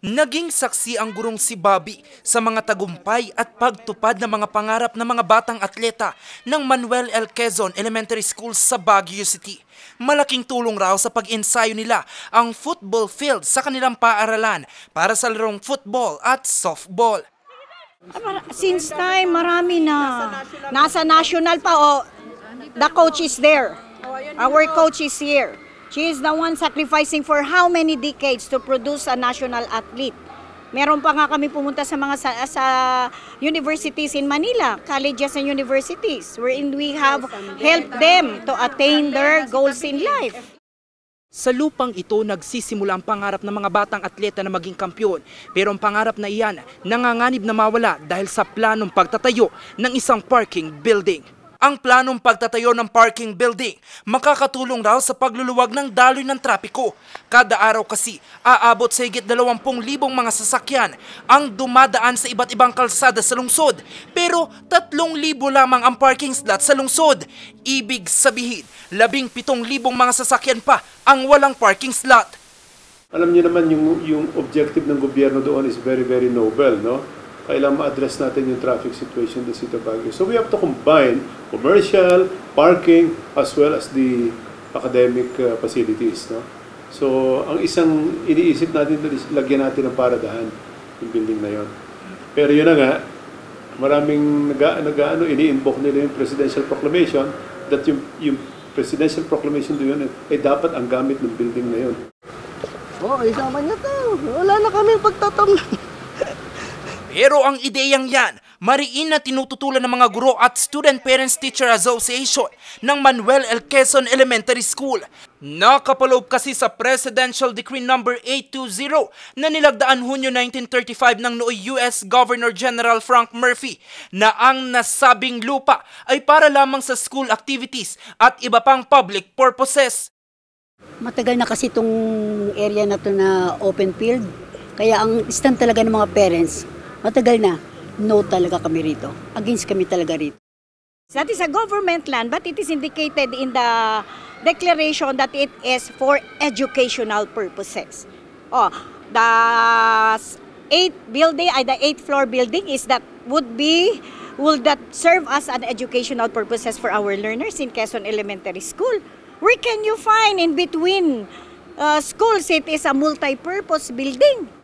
Naging saksi ang gurong si Bobby sa mga tagumpay at pagtupad ng mga pangarap ng mga batang atleta ng Manuel L. Quezon Elementary School sa Baguio City. Malaking tulong raw sa pag-ensayo nila ang football field sa kanilang paaralan para sa larong football at softball. Since time, marami na. Nasa national pa, the coach is there. Our coach is here. She is the one sacrificing for how many decades to produce a national athlete. Meron pa nga kami pumunta sa mga sa universities in Manila, colleges and universities, wherein we have helped them to attain their goals in life. Sa lupang ito, nagsisimula ang pangarap ng mga batang atleta na maging kampiyon. Pero ang pangarap na iyan, nanganganib na mawala dahil sa planong pagtatayo ng isang parking building. Ang planong pagtatayo ng parking building makakatulong raw sa pagluluwag ng daloy ng trapiko. Kada araw kasi aabot sa higit 20,000 mga sasakyan ang dumadaan sa iba't ibang kalsada sa lungsod. Pero 3,000 lamang ang parking slot sa lungsod. Ibig sabihin, 17,000 mga sasakyan pa ang walang parking slot. Alam niyo naman yung objective ng gobyerno doon is very, very noble, no? Kailangan ma-address natin yung traffic situation in the city of Baguio. So we have to combine commercial, parking, as well as the academic facilities. No? So ang isang iniisip natin doon is lagyan natin ng paradahan yung building na yon. Pero yun na nga, maraming ini-invoke nila yung presidential proclamation that yung presidential proclamation doon ay dapat ang gamit ng building na yon. Isama niya to. Wala na kaming pagtatamnan. Pero ang ideyang yan, mariin na tinututulan ng mga guro at Student Parents Teacher Association ng Manuel L. Quezon Elementary School. Nakapaloob kasi sa Presidential Decree No. 820 na nilagdaan Hunyo 1935 ng nooy US Governor General Frank Murphy na ang nasabing lupa ay para lamang sa school activities at iba pang public purposes. Matagal na kasi itong area na to na open field, kaya ang stand talaga ng mga parents, matagal na, no talaga kami rito. Against kami talaga rito. That is a government land, but it is indicated in the declaration that it is for educational purposes. The 8th floor building is will that serve as an educational purposes for our learners in Quezon Elementary School? Where can you find in between schools it is a multi-purpose building?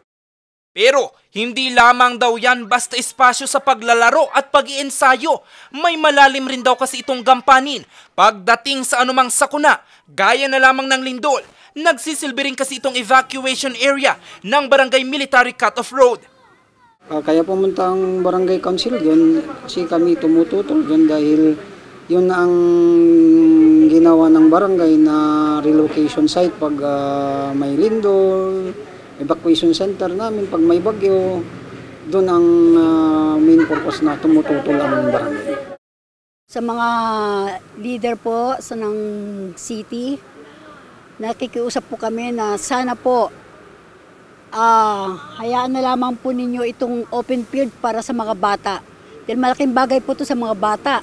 Pero hindi lamang daw yan basta espasyo sa paglalaro at pag-iensayo. May malalim rin daw kasi itong gampanin. Pagdating sa anumang sakuna, gaya na lamang ng lindol, nagsisilbi rin kasi itong evacuation area ng Barangay Military Cut-Off Road. Kaya pumunta ang barangay council doon kasi kami tumututol doon dahil yun ang ginawa ng barangay na relocation site pag may lindol. Evacuation center namin pag may bagyo, doon ang main purpose na tumututol ang barangay. Sa mga leader po sa ng city, nakikiusap po kami na sana po hayaan na lamang po ninyo itong open field para sa mga bata. Dahil malaking bagay po ito sa mga bata.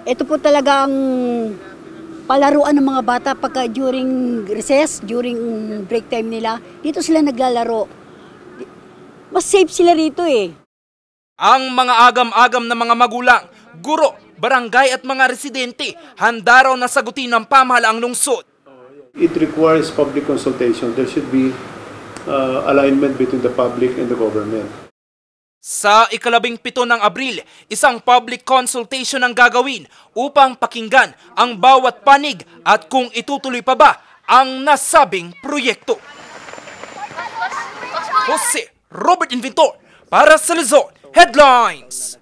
Ito po talagang palaruan ng mga bata pagka during recess, during break time nila, dito sila naglalaro. Mas safe sila rito eh. Ang mga agam-agam na mga magulang, guro, barangay at mga residente, handa raw na sagutin ng pamahalaang lungsod. It requires public consultation. There should be alignment between the public and the government. Sa 17 ng Abril, isang public consultation ang gagawin upang pakinggan ang bawat panig at kung itutuloy pa ba ang nasabing proyekto. Jose Robert Inventor para sa Luzon Headlines.